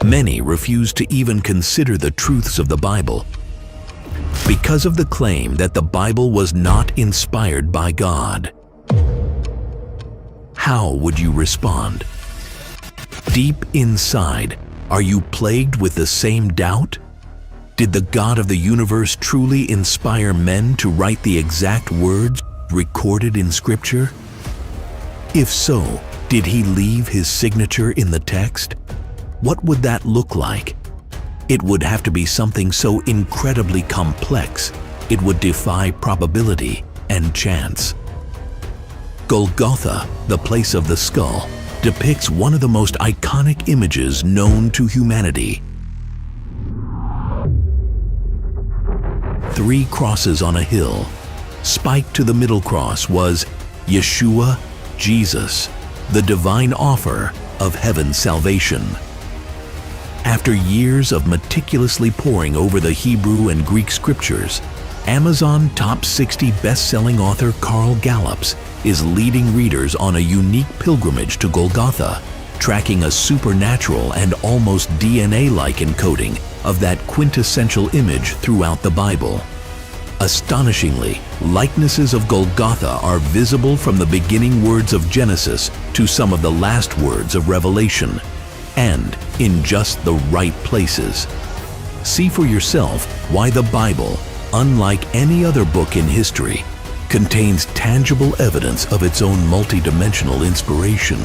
Many refuse to even consider the truths of the Bible because of the claim that the Bible was not inspired by God. How would you respond? Deep inside, are you plagued with the same doubt? Did the God of the universe truly inspire men to write the exact words recorded in Scripture? If so, did he leave his signature in the text? What would that look like? It would have to be something so incredibly complex, it would defy probability and chance. Golgotha, the place of the skull, depicts one of the most iconic images known to humanity. 3 crosses on a hill. Spiked to the middle cross was Yeshua, Jesus, the divine offer of heaven's salvation. After years of meticulously poring over the Hebrew and Greek scriptures, Amazon top 60 best-selling author Carl Gallups is leading readers on a unique pilgrimage to Golgotha, tracking a supernatural and almost DNA-like encoding of that quintessential image throughout the Bible. Astonishingly, likenesses of Golgotha are visible from the beginning words of Genesis to some of the last words of Revelation, and in just the right places. See for yourself why the Bible, unlike any other book in history, contains tangible evidence of its own multidimensional inspiration.